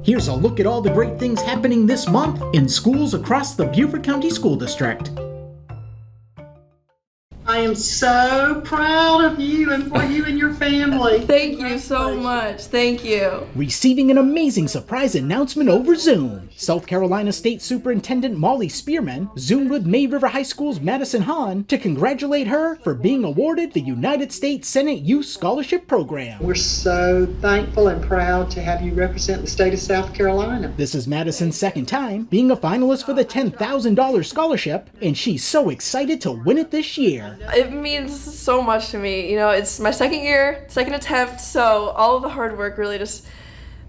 Here's a look at all the great things happening this month in schools across the Beaufort County School District. I am so proud of you and for you and your family. Thank you so much. Thank you. Receiving an amazing surprise announcement over Zoom. South Carolina State Superintendent Molly Spearman Zoomed with May River High School's Madison Hahn to congratulate her for being awarded the United States Senate Youth Scholarship Program. We're so thankful and proud to have you represent the state of South Carolina. This is Madison's second time being a finalist for the $10,000 scholarship, and she's so excited to win it this year. It means so much to me. You know, it's my second year, second attempt, so all of the hard work really just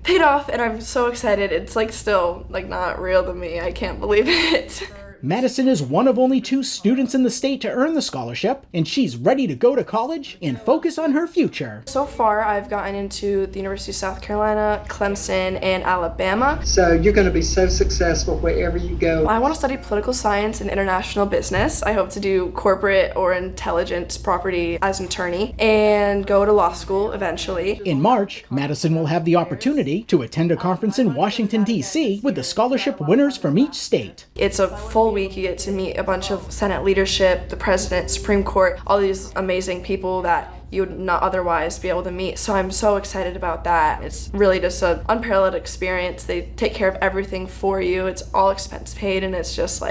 paid off, and I'm so excited. It's still not real to me. I can't believe it. Madison is one of only 2 students in the state to earn the scholarship, and she's ready to go to college and focus on her future. So far, I've gotten into the University of South Carolina, Clemson, and Alabama. So you're going to be so successful wherever you go. I want to study political science and international business. I hope to do corporate or intelligence property as an attorney and go to law school eventually. In March, Madison will have the opportunity to attend a conference in Washington, D.C. with the scholarship winners from each state. It's a full week. You get to meet a bunch of Senate leadership, the president, Supreme Court, all these amazing people that you would not otherwise be able to meet. So I'm so excited about that. It's really just an unparalleled experience. They take care of everything for you. It's all expense paid, and it's just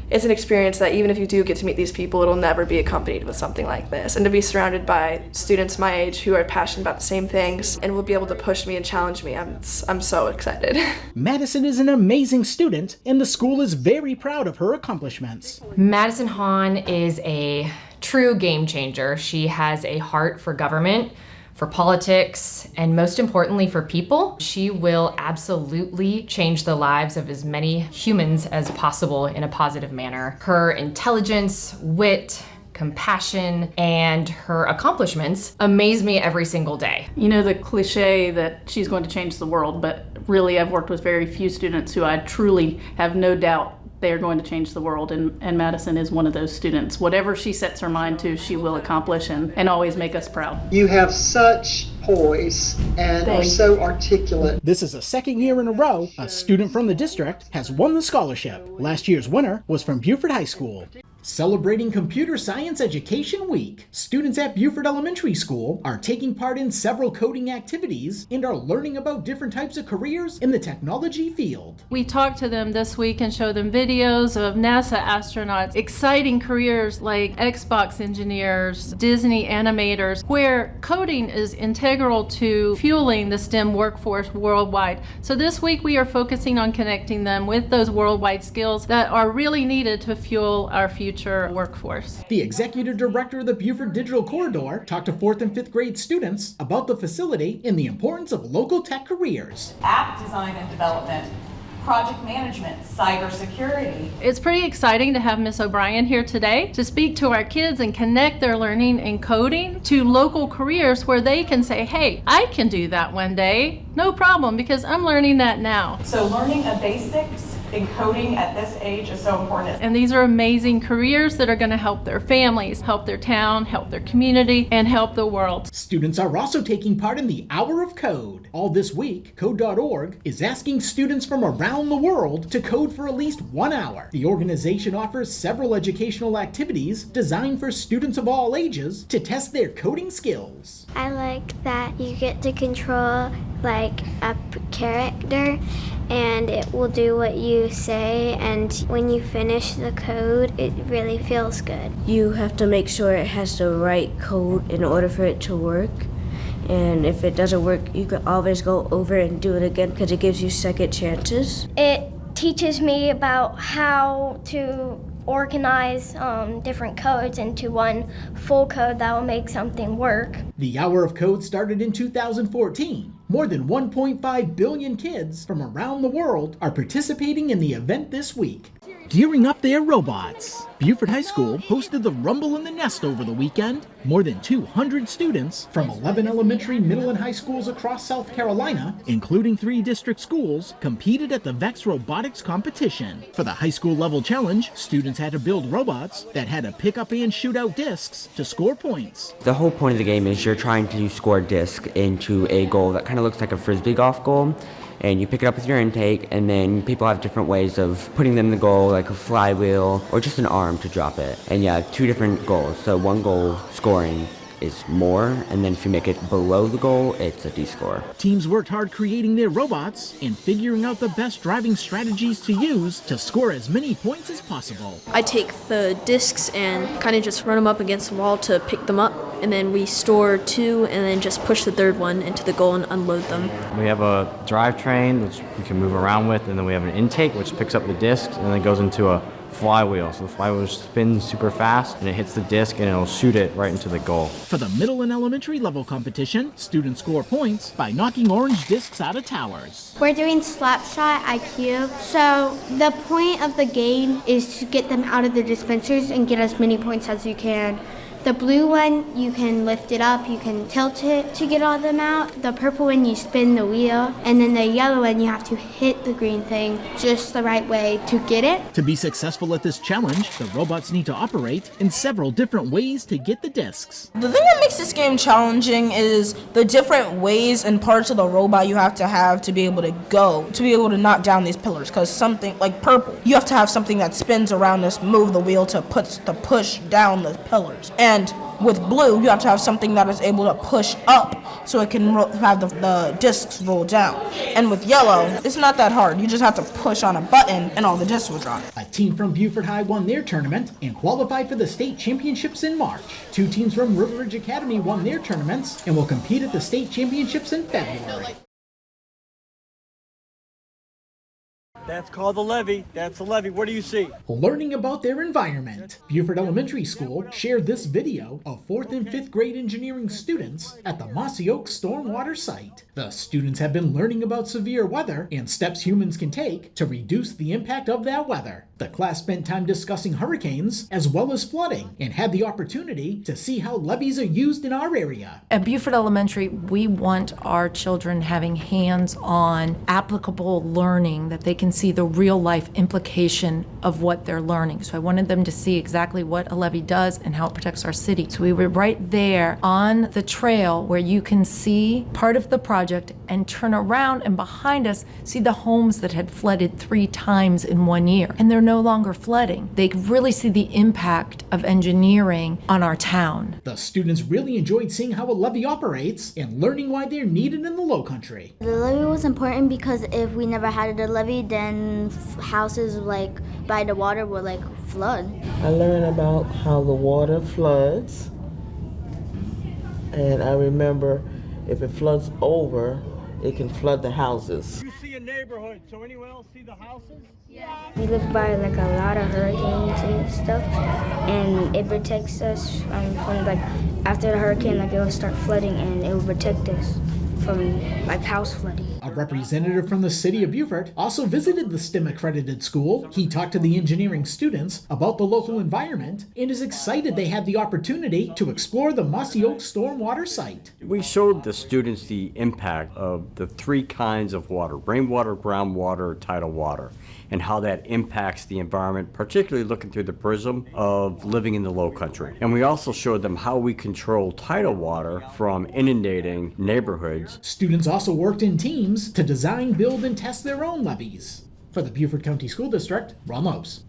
it's an experience that even if you do get to meet these people, it'll never be accompanied with something like this. And to be surrounded by students my age who are passionate about the same things and will be able to push me and challenge me, I'm so excited. Madison is an amazing student, and the school is very proud of her accomplishments. Madison Hahn is a true game changer. She has a heart for government, for politics, and most importantly for people. She will absolutely change the lives of as many humans as possible in a positive manner. Her intelligence, wit, compassion, and her accomplishments amaze me every single day. You know the cliche that she's going to change the world, but really I've worked with very few students who I truly have no doubt they are going to change the world, and Madison is one of those students. Whatever she sets her mind to, she will accomplish and always make us proud. You have such poise and are so articulate. This is the second year in a row a student from the district has won the scholarship. Last year's winner was from Beaufort High School. Celebrating Computer Science Education Week, students at Beaufort Elementary School are taking part in several coding activities and are learning about different types of careers in the technology field. We talked to them this week and showed them videos of NASA astronauts, exciting careers like Xbox engineers, Disney animators, where coding is integral to fueling the STEM workforce worldwide. So this week we are focusing on connecting them with those worldwide skills that are really needed to fuel our future workforce. The executive director of the Beaufort Digital Corridor talked to 4th and 5th grade students about the facility and the importance of local tech careers. App design and development, project management, cybersecurity. It's pretty exciting to have Miss O'Brien here today to speak to our kids and connect their learning in coding to local careers where they can say, hey, I can do that one day, no problem, because I'm learning that now. So learning the basics in coding at this age is so important. And these are amazing careers that are going to help their families, help their town, help their community, and help the world. Students are also taking part in the Hour of Code. All this week, Code.org is asking students from around the world to code for at least 1 hour. The organization offers several educational activities designed for students of all ages to test their coding skills. I like that you get to control a character and it will do what you say, and when you finish the code it really feels good. You have to make sure it has the right code in order for it to work, and if it doesn't work you can always go over and do it again because it gives you second chances. It teaches me about how to organize different codes into one full code that will make something work. The Hour of Code started in 2014. More than 1.5 billion kids from around the world are participating in the event this week. Gearing up their robots, Beaufort High School hosted the Rumble in the Nest over the weekend. More than 200 students from 11 elementary, middle, and high schools across South Carolina, including 3 district schools, competed at the VEX Robotics competition. For the high school level challenge, students had to build robots that had to pick up and shoot out discs to score points. The whole point of the game is you're trying to score a disc into a goal that kind of looks like a frisbee golf goal. and you pick it up with your intake, and then people have different ways of putting them in the goal, like a flywheel or just an arm to drop it. And yeah, 2 different goals. So one goal scoring is more, and then if you make it below the goal, it's a D score. Teams worked hard creating their robots and figuring out the best driving strategies to use to score as many points as possible. I take the discs and kind of just run them up against the wall to pick them up, and then we store 2 and then just push the 3rd one into the goal and unload them. We have a drivetrain which we can move around with, and then we have an intake which picks up the discs and then goes into a flywheel. So the flywheel spins super fast and it hits the disc and it'll shoot it right into the goal. For the middle and elementary level competition, students score points by knocking orange discs out of towers. We're doing slap shot IQ. So the point of the game is to get them out of the dispensers and get as many points as you can. The blue one, you can lift it up, you can tilt it to get all of them out. The purple one, you spin the wheel. And then the yellow one, you have to hit the green thing just the right way to get it. To be successful at this challenge, the robots need to operate in several different ways to get the discs. The thing that makes this game challenging is the different ways and parts of the robot you have to be able to go, to be able to knock down these pillars. Because something like purple, you have to have something that spins around this, move the wheel to push down the pillars. And with blue, you have to have something that is able to push up so it can have the discs roll down. And with yellow, it's not that hard. You just have to push on a button and all the discs will drop. A team from Beaufort High won their tournament and qualified for the state championships in March. 2 teams from River Ridge Academy won their tournaments and will compete at the state championships in February. That's called the levee. That's the levee. What do you see? Learning about their environment. Beaufort Elementary School shared this video of 4th and 5th grade engineering students at the Mossy Oak Stormwater site. The students have been learning about severe weather and steps humans can take to reduce the impact of that weather. The class spent time discussing hurricanes as well as flooding and had the opportunity to see how levees are used in our area. At Beaufort Elementary, we want our children having hands-on, applicable learning that they can see the real-life implication of what they're learning. So I wanted them to see exactly what a levee does and how it protects our city. So we were right there on the trail where you can see part of the project and turn around and behind us see the homes that had flooded 3 times in 1 year. And they're no longer flooding. They could really see the impact of engineering on our town. The students really enjoyed seeing how a levee operates and learning why they're needed in the Lowcountry. The levee was important because if we never had a levee, then houses like by the water would like flood. I learned about how the water floods, and I remember if it floods over, it can flood the houses. You see a neighborhood, so anyone else see the houses? We live by like a lot of hurricanes and stuff, and it protects us from like after the hurricane, like it will start flooding, and it will protect us from like house flooding. A representative from the city of Beaufort also visited the STEM accredited school. He talked to the engineering students about the local environment and is excited they had the opportunity to explore the Mossy Oak Stormwater site. We showed the students the impact of the 3 kinds of water: rainwater, groundwater, tidal water, and how that impacts the environment, particularly looking through the prism of living in the Lowcountry. And we also showed them how we control tidal water from inundating neighborhoods. Students also worked in teams to design, build, and test their own levees. For the Beaufort County School District, Ron Lopes.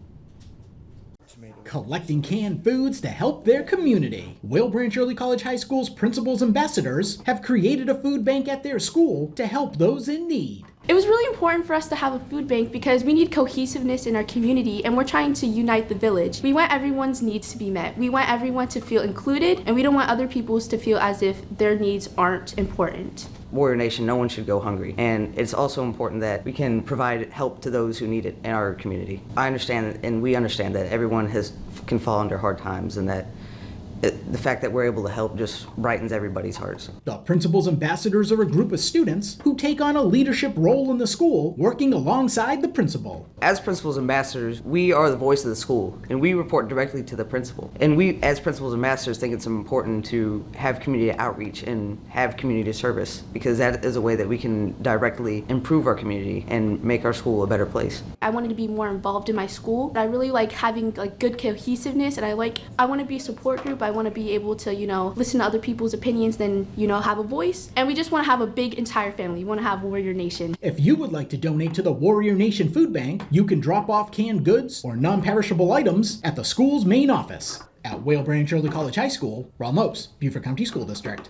Collecting canned foods to help their community. Whale Branch Early College High School's principals ambassadors have created a food bank at their school to help those in need. It was really important for us to have a food bank because we need cohesiveness in our community and we're trying to unite the village. We want everyone's needs to be met. We want everyone to feel included and we don't want other people's to feel as if their needs aren't important. Warrior Nation, no one should go hungry. And it's also important that we can provide help to those who need it in our community. I understand and we understand that everyone can fall under hard times and that the fact that we're able to help just brightens everybody's hearts. The principal's ambassadors are a group of students who take on a leadership role in the school, working alongside the principal. As principal's ambassadors, we are the voice of the school, and we report directly to the principal. And we, as principal's ambassadors, think it's important to have community outreach and have community service, because that is a way that we can directly improve our community and make our school a better place. I wanted to be more involved in my school. I really like having like good cohesiveness, and I want to be a support group. I want to be able to, listen to other people's opinions, then, have a voice. And we just want to have a big entire family. We want to have Warrior Nation. If you would like to donate to the Warrior Nation Food Bank, you can drop off canned goods or non-perishable items at the school's main office at Whale Branch Early College High School, Ramos, Beaufort County School District.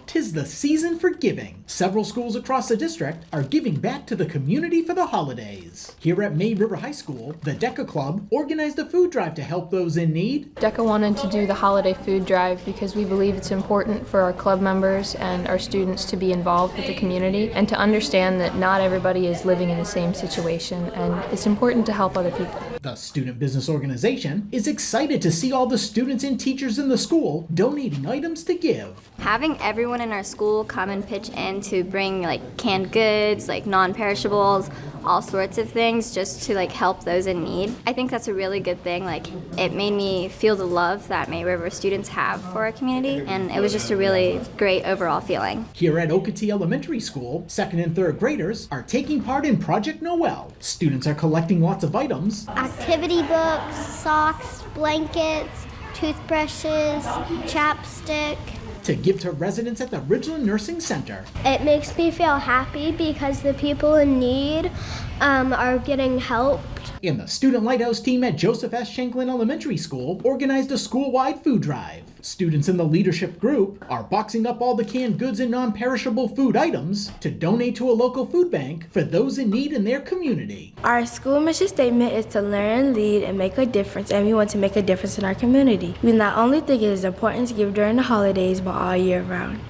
'Tis the season for giving. Several schools across the district are giving back to the community for the holidays. Here at May River High School, the DECA Club organized a food drive to help those in need. DECA wanted to do the holiday food drive because we believe it's important for our club members and our students to be involved with the community and to understand that not everybody is living in the same situation, and it's important to help other people. The Student Business Organization is excited to see all the students and teachers in the school donating items to give. Having everyone in our school come and pitch in to bring canned goods, non-perishables, all sorts of things just to help those in need. I think that's a really good thing. It made me feel the love that May River students have for our community, and it was just a really great overall feeling. Here at Okatee Elementary School, 2nd and 3rd graders are taking part in Project Noel. Students are collecting lots of items. Activity books, socks, blankets, toothbrushes, chapstick. To give to residents at the Ridgeland Nursing Center. It makes me feel happy because the people in need are getting helped. And the Student Lighthouse team at Joseph S. Shanklin Elementary School organized a school-wide food drive. Students in the leadership group are boxing up all the canned goods and non-perishable food items to donate to a local food bank for those in need in their community. Our school mission statement is to learn, lead, and make a difference, and we want to make a difference in our community. We not only think it is important to give during the holidays, but all year round.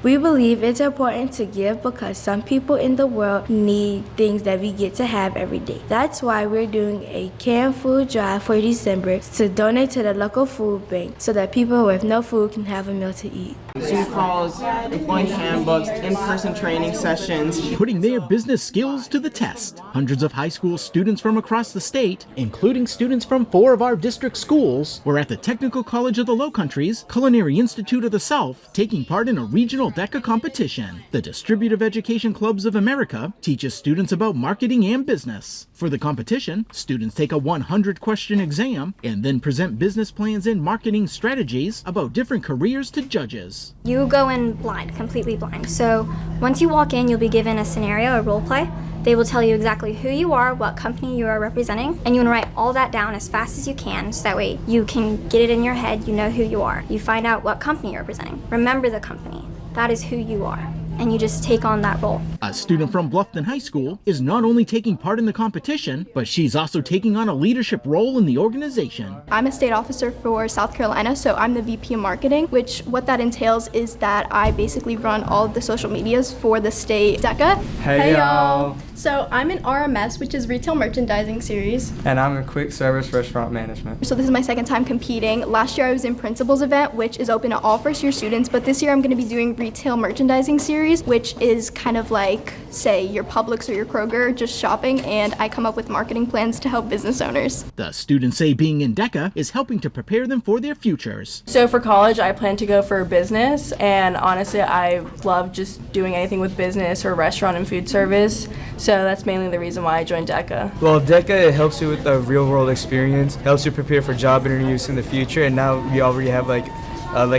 We believe it's important to give because some people in the world need things that we get to have every day. That's why we're doing a canned food drive for December to donate to the local food bank so that people with no food can have a meal to eat. Zoom calls, employee handbooks, in-person training sessions. Putting their business skills to the test. Hundreds of high school students from across the state, including students from 4 of our district schools, were at the Technical College of the Low Countries, Culinary Institute of the South, taking part in a regional DECA competition. The Distributive Education Clubs of America teaches students about marketing and business. For the competition, students take a 100-question exam and then present business plans and marketing strategies about different careers to judges. You go in blind, completely blind. So once you walk in, you'll be given a scenario, a role play. They will tell you exactly who you are, what company you are representing, and you want to write all that down as fast as you can so that way you can get it in your head, you know who you are. You find out what company you're representing. Remember the company. That is who you are. And you just take on that role. A student from Bluffton High School is not only taking part in the competition, but she's also taking on a leadership role in the organization. I'm a state officer for South Carolina, so I'm the VP of marketing, which what that entails is that I basically run all of the social medias for the state DECA. Hey y'all! So I'm in RMS, which is Retail Merchandising Series. And I'm in Quick Service Restaurant Management. So this is my second time competing. Last year I was in Principal's event, which is open to all first-year students, but this year I'm going to be doing Retail Merchandising Series, which is kind of like, say, your Publix or your Kroger, just shopping, and I come up with marketing plans to help business owners. The students say being in DECA is helping to prepare them for their futures. So for college, I plan to go for business, and honestly, I love just doing anything with business or restaurant and food service, so that's mainly the reason why I joined DECA. Well, DECA, it helps you with a real world experience, helps you prepare for job interviews in the future, and now we already have like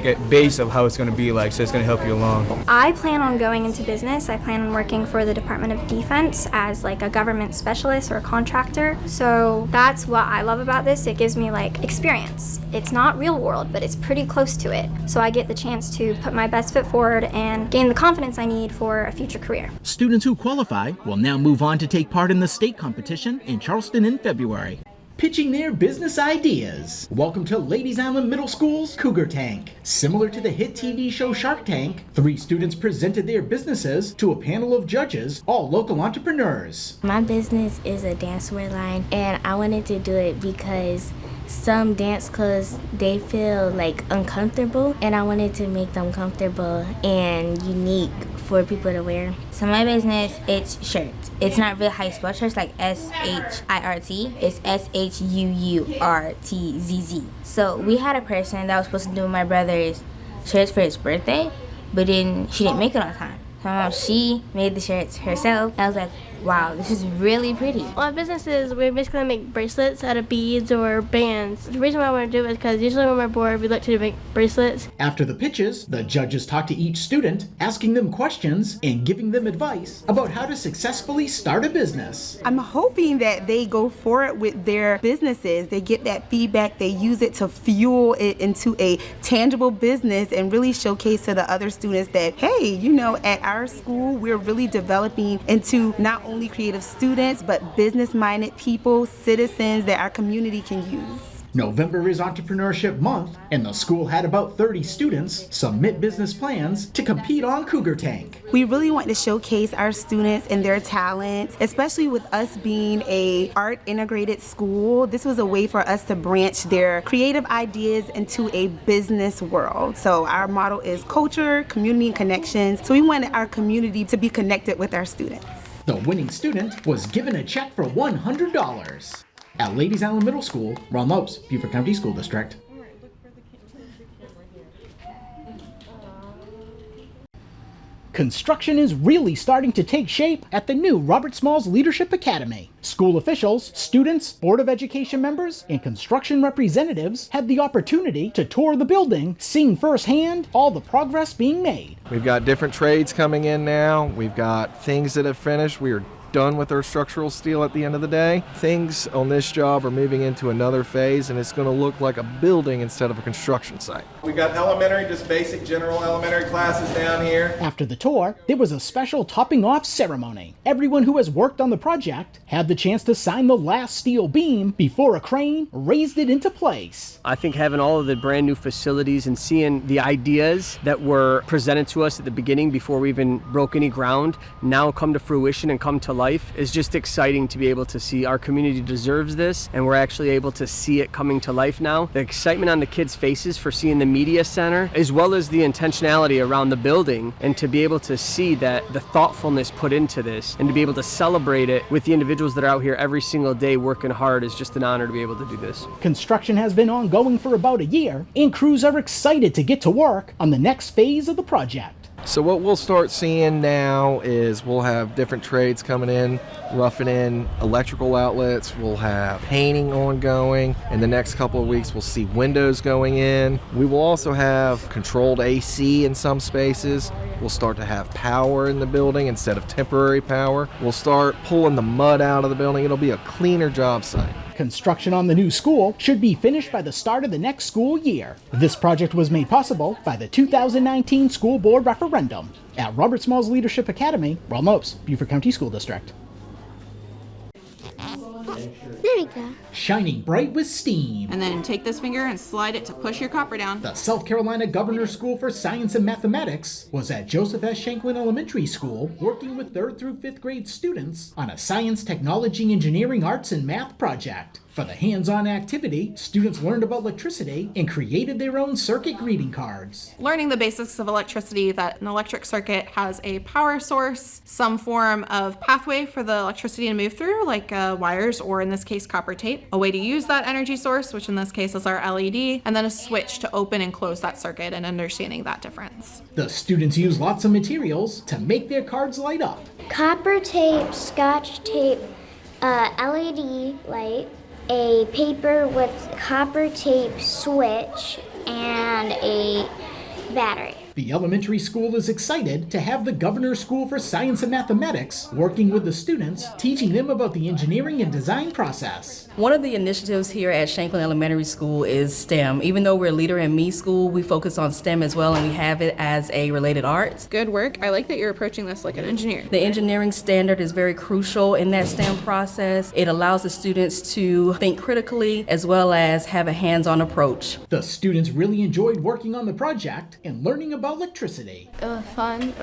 a base of how it's going to be like, so it's going to help you along. I plan on going into business. I plan on working for the Department of Defense as like a government specialist or a contractor. So that's what I love about this. It gives me like experience. It's not real world, but it's pretty close to it. So I get the chance to put my best foot forward and gain the confidence I need for a future career. Students who qualify will now move on to take part in the state competition in Charleston in February. Pitching their business ideas. Welcome to Ladies Island Middle School's Cougar Tank. Similar to the hit TV show Shark Tank, 3 students presented their businesses to a panel of judges, all local entrepreneurs. My business is a dancewear line, and I wanted to do it because some dance clothes, they feel like uncomfortable, and I wanted to make them comfortable and unique for people to wear. So my business, it's shirts. It's not real high spell shirts like S-H-I-R-T. It's S-H-U-U-R-T-Z-Z. So we had a person that was supposed to do my brother's shirts for his birthday, but then she didn't make it on time. So she made the shirts herself. I was like, wow, this is really pretty. Our business is we're basically gonna make bracelets out of beads or bands. The reason why I want to do it is because usually when we're bored, we like to make bracelets. After the pitches, the judges talk to each student, asking them questions and giving them advice about how to successfully start a business. I'm hoping that they go forward with their businesses. They get that feedback, they use it to fuel it into a tangible business and really showcase to the other students that, hey, you know, at our school, we're really developing into not only creative students, but business-minded people, citizens that our community can use. November is Entrepreneurship Month, and the school had about 30 students submit business plans to compete on Cougar Tank. We really want to showcase our students and their talents, especially with us being a art integrated school. This was a way for us to branch their creative ideas into a business world. So our motto is culture, community, and connections. So we wanted our community to be connected with our students. The winning student was given a check for $100. At Ladies Island Middle School, Ron Lopes, Beaufort County School District. Construction is really starting to take shape at the new Robert Smalls Leadership Academy. School officials, students, Board of Education members, and construction representatives had the opportunity to tour the building, seeing firsthand all the progress being made. We've got different trades coming in now. We've got things that have finished. We are done with our structural steel at the end of the day. Things on this job are moving into another phase, and it's going to look like a building instead of a construction site. We've got elementary, just basic general elementary classes down here. After the tour, there was a special topping off ceremony. Everyone who has worked on the project had the chance to sign the last steel beam before a crane raised it into place. I think having all of the brand new facilities and seeing the ideas that were presented to us at the beginning before we even broke any ground now come to fruition and come to life is just exciting to be able to see. Our community deserves this, and we're actually able to see it coming to life now. The excitement on the kids' faces for seeing the media center, as well as the intentionality around the building, and to be able to see that the thoughtfulness put into this and to be able to celebrate it with the individuals that are out here every single day working hard is just an honor to be able to do this. Construction has been ongoing for about a year, and crews are excited to get to work on the next phase of the project. So what we'll start seeing now is we'll have different trades coming in, roughing in electrical outlets, we'll have painting ongoing. In the next couple of weeks, we'll see windows going in. We will also have controlled AC in some spaces. We'll start to have power in the building instead of temporary power. We'll start pulling the mud out of the building. It'll be a cleaner job site. Construction on the new school should be finished by the start of the next school year. This project was made possible by the 2019 School Board referendum. At Robert Smalls Leadership Academy, Ron Lopes, Beaufort County School District. There we go. Shining bright with steam. And then take this finger and slide it to push your copper down. The South Carolina Governor's School for Science and Mathematics was at Joseph S. Shanklin Elementary School working with 3rd through 5th grade students on a science, technology, engineering, arts, and math project. For the hands-on activity, students learned about electricity and created their own circuit greeting cards. Learning the basics of electricity, that an electric circuit has a power source, some form of pathway for the electricity to move through, like wires or in this case copper tape, a way to use that energy source, which in this case is our LED, and then a switch to open and close that circuit and understanding that difference. The students use lots of materials to make their cards light up. Copper tape, scotch tape, LED light, a paper with copper tape switch, and a battery. The elementary school is excited to have the Governor's School for Science and Mathematics working with the students, teaching them about the engineering and design process. One of the initiatives here at Shanklin Elementary School is STEM. Even though we're Leader in Me school, we focus on STEM as well, and we have it as a related arts. Good work. I like that you're approaching this like an engineer. The engineering standard is very crucial in that STEM process. It allows the students to think critically as well as have a hands-on approach. The students really enjoyed working on the project and learning about electricity. It was fun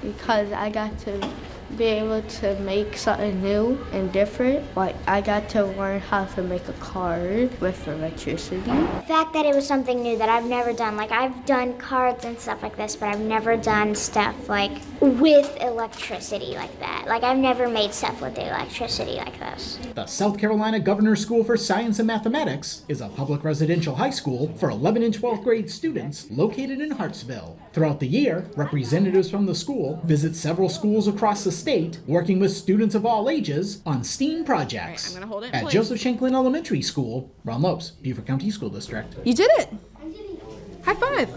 because I got to be able to make something new and different. Like I got to learn how to make a card with electricity. The fact that it was something new that I've never done. Like I've done cards and stuff like this, but I've never done stuff like with electricity like that. Like I've never made stuff with electricity like this. The South Carolina Governor's School for Science and Mathematics is a public residential high school for 11th and 12th grade students located in Hartsville. Throughout the year, representatives from the school visit several schools across the state state, working with students of all ages on STEAM projects. I'm gonna hold it in At place. Joseph Shanklin Elementary School, Ron Lopes, Beaufort County School District. You did it! High five!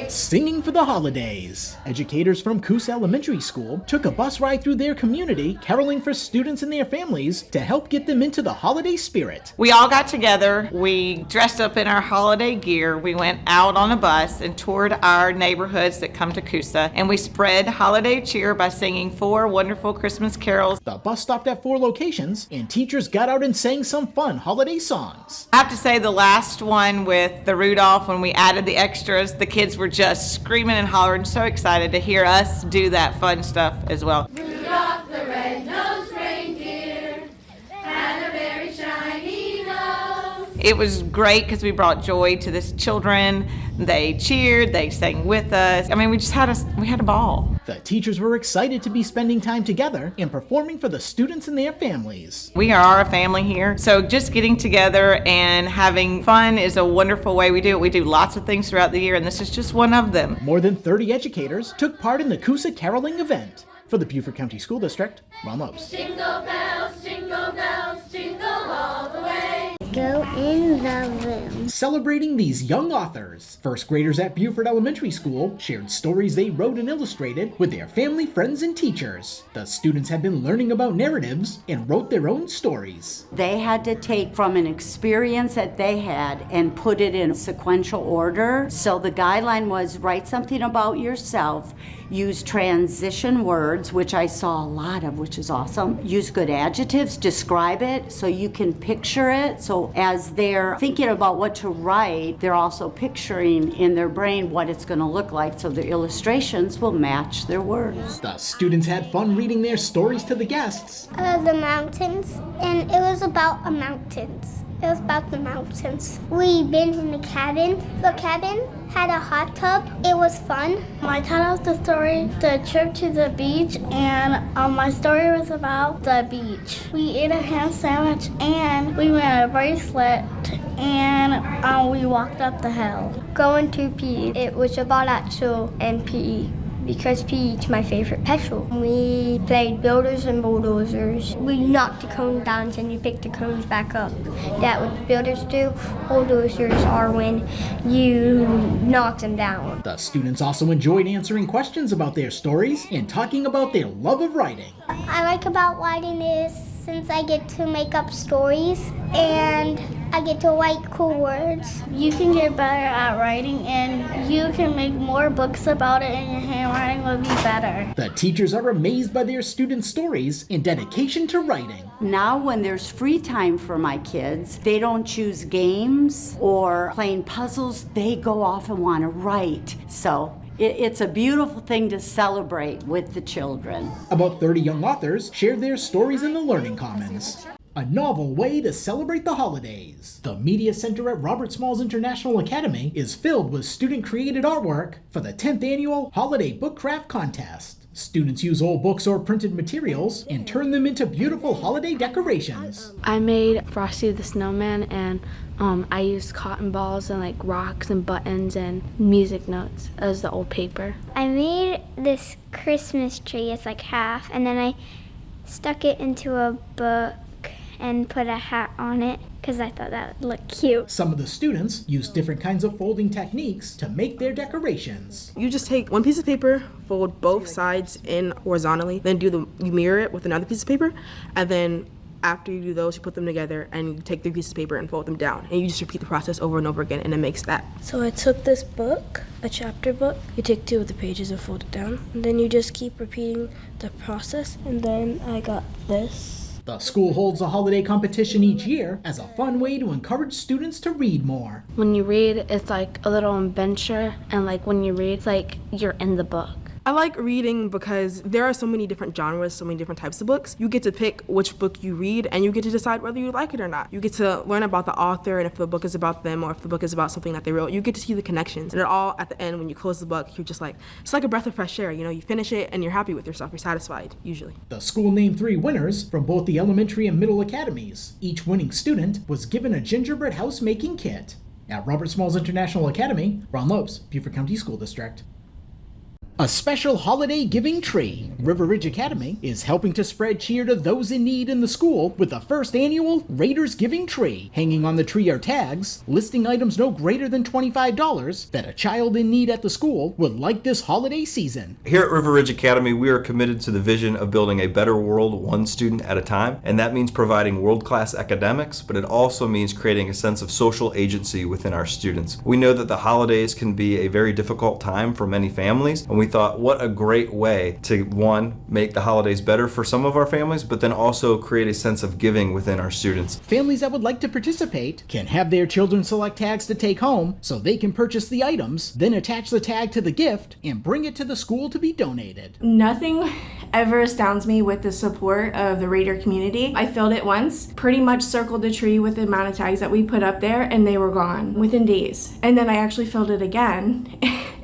Singing for the holidays. Educators from Coosa Elementary School took a bus ride through their community, caroling for students and their families to help get them into the holiday spirit. We all got together, we dressed up in our holiday gear, we went out on a bus and toured our neighborhoods that come to Coosa, and we spread holiday cheer by singing 4 wonderful Christmas carols. The bus stopped at 4 locations, and teachers got out and sang some fun holiday songs. I have to say the last one with the Rudolph, when we added the extras, the kids were just screaming and hollering, so excited to hear us do that fun stuff as well. Rudolph the red-nosed reindeer had a very shiny nose. It was great because we brought joy to the children. They cheered, they sang with us. I mean, we had a ball. The teachers were excited to be spending time together and performing for the students and their families. We are a family here, so just getting together and having fun is a wonderful way we do it. We do lots of things throughout the year, and this is just one of them. More than 30 educators took part in the Coosa caroling event. For the Beaufort County School District, Ron Lopes. Jingle bells, jingle all the way. Go in the room. Celebrating these young authors, first graders at Beaufort Elementary School shared stories they wrote and illustrated with their family, friends, and teachers. The students had been learning about narratives and wrote their own stories. They had to take from an experience that they had and put it in sequential order. So the guideline was write something about yourself, use transition words, which I saw a lot of, which is awesome. Use good adjectives, describe it so you can picture it. So as they're thinking about what to write, they're also picturing in their brain what it's going to look like, so the illustrations will match their words. The students had fun reading their stories to the guests. The mountains, and it was about mountains. It was about the mountains. We been in the cabin. The cabin had a hot tub. It was fun. I told the story, the trip to the beach, and my story was about the beach. We ate a ham sandwich, and we went a bracelet, and we walked up the hill. Going to PE, it was about actual and PE. Because PE is my favorite petrol. We played builders and bulldozers. We knocked the cones down and you pick the cones back up. That's what builders do. Bulldozers are when you knock them down. The students also enjoyed answering questions about their stories and talking about their love of writing. I like about writing is since I get to make up stories and I get to write cool words. You can get better at writing and you can make more books about it and your handwriting will be better. The teachers are amazed by their students' stories and dedication to writing. Now when there's free time for my kids, they don't choose games or playing puzzles. They go off and want to write. So it's a beautiful thing to celebrate with the children. About 30 young authors shared their stories in the Learning Commons. A novel way to celebrate the holidays. The Media Center at Robert Smalls International Academy is filled with student-created artwork for the 10th annual Holiday Book Craft Contest. Students use old books or printed materials and turn them into beautiful holiday decorations. I made Frosty the Snowman and I used cotton balls and like rocks and buttons and music notes as the old paper. I made this Christmas tree. It's like half, and then I stuck it into a book and put a hat on it because I thought that would look cute. Some of the students use different kinds of folding techniques to make their decorations. You just take one piece of paper, fold both sides in horizontally, then you mirror it with another piece of paper, and then after you do those, you put them together and you take 3 pieces of paper and fold them down. And you just repeat the process over and over again, and it makes that. So I took this book, a chapter book, you take 2 of the pages and fold it down, and then you just keep repeating the process, and then I got this. The school holds a holiday competition each year as a fun way to encourage students to read more. When you read, it's like a little adventure, and like when you read, it's like you're in the book. I like reading because there are so many different genres, so many different types of books. You get to pick which book you read, and you get to decide whether you like it or not. You get to learn about the author, and if the book is about them or if the book is about something that they wrote, you get to see the connections. And they're all at the end, when you close the book, you're just like, it's like a breath of fresh air. You know, you finish it and you're happy with yourself. You're satisfied, usually. The school named 3 winners from both the elementary and middle academies. Each winning student was given a gingerbread house making kit. At Robert Smalls International Academy, Ron Lopes, Beaufort County School District. A special holiday giving tree. River Ridge Academy is helping to spread cheer to those in need in the school with the first annual Raiders Giving Tree. Hanging on the tree are tags listing items no greater than $25 that a child in need at the school would like this holiday season. Here at River Ridge Academy, we are committed to the vision of building a better world one student at a time, and that means providing world-class academics, but it also means creating a sense of social agency within our students. We know that the holidays can be a very difficult time for many families, and we thought, what a great way to, one, make the holidays better for some of our families, but then also create a sense of giving within our students. Families that would like to participate can have their children select tags to take home so they can purchase the items, then attach the tag to the gift and bring it to the school to be donated. Nothing ever astounds me with the support of the Raider community. I filled it once, pretty much circled the tree with the amount of tags that we put up there, and they were gone within days. And then I actually filled it again.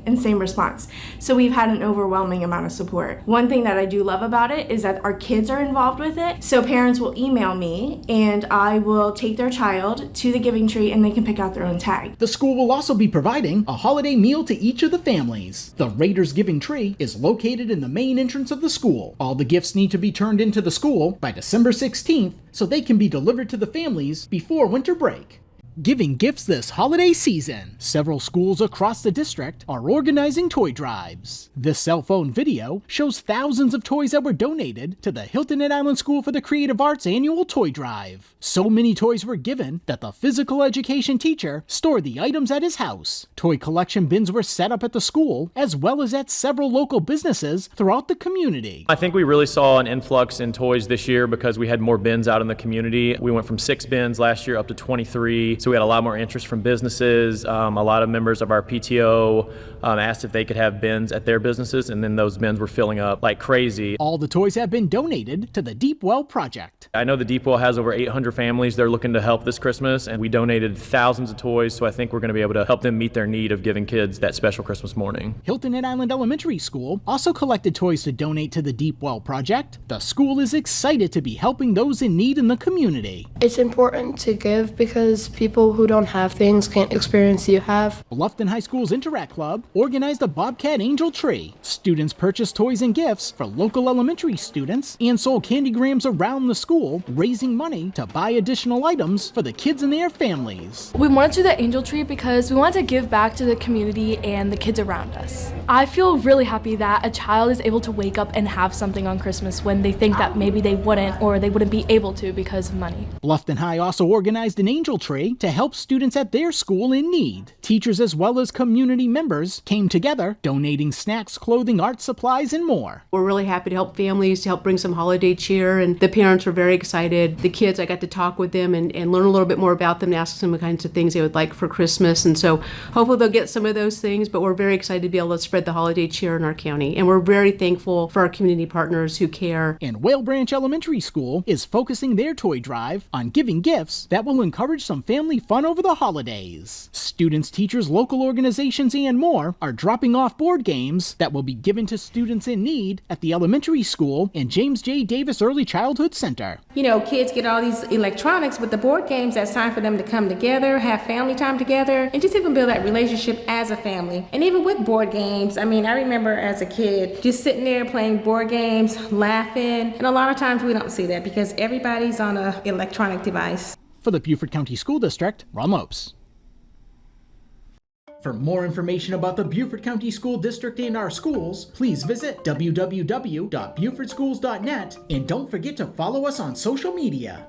And same response. So we've had an overwhelming amount of support. One thing that I do love about it is that our kids are involved with it. So parents will email me and I will take their child to the giving tree and they can pick out their own tag. The school will also be providing a holiday meal to each of the families. The Raiders Giving Tree is located in the main entrance of the school. All the gifts need to be turned into the school by December 16th so they can be delivered to the families before winter break. Giving gifts this holiday season. Several schools across the district are organizing toy drives. This cell phone video shows thousands of toys that were donated to the Hilton Head Island School for the Creative Arts annual toy drive. So many toys were given that the physical education teacher stored the items at his house. Toy collection bins were set up at the school as well as at several local businesses throughout the community. I think we really saw an influx in toys this year because we had more bins out in the community. We went from 6 bins last year up to 23. So we had a lot more interest from businesses. A lot of members of our PTO asked if they could have bins at their businesses, and then those bins were filling up like crazy. All the toys have been donated to the Deep Well Project. I know the Deep Well has over 800 families they're looking to help this Christmas, and we donated thousands of toys, so I think we're going to be able to help them meet their need of giving kids that special Christmas morning. Hilton Head Island Elementary School also collected toys to donate to the Deep Well Project. The school is excited to be helping those in need in the community. It's important to give because people who don't have things can't experience you have. Bluffton High School's Interact Club organized a Bobcat Angel Tree. Students purchased toys and gifts for local elementary students and sold candygrams around the school, raising money to buy additional items for the kids and their families. We wanted to do the Angel Tree because we wanted to give back to the community and the kids around us. I feel really happy that a child is able to wake up and have something on Christmas when they think that maybe they wouldn't or they wouldn't be able to because of money. Bluffton High also organized an Angel Tree to help students at their school in need. Teachers as well as community members came together, donating snacks, clothing, art supplies, and more. We're really happy to help families, to help bring some holiday cheer, and the parents were very excited. The kids, I got to talk with them and learn a little bit more about them and ask them the kinds of things they would like for Christmas, and so hopefully they'll get some of those things, but we're very excited to be able to spread the holiday cheer in our county, and we're very thankful for our community partners who care. And Whale Branch Elementary School is focusing their toy drive on giving gifts that will encourage some family fun over the holidays. Students, teachers, local organizations, and more are dropping off board games that will be given to students in need at the elementary school and James J. Davis Early Childhood Center. You know, kids get all these electronics, but the board games, that's time for them to come together, have family time together, and just even build that relationship as a family. And even with board games, I mean, I remember as a kid just sitting there playing board games, laughing, and a lot of times we don't see that because everybody's on an electronic device. For the Beaufort County School District, Ron Lopes. For more information about the Beaufort County School District and our schools, please visit www.beaufortschools.net and don't forget to follow us on social media.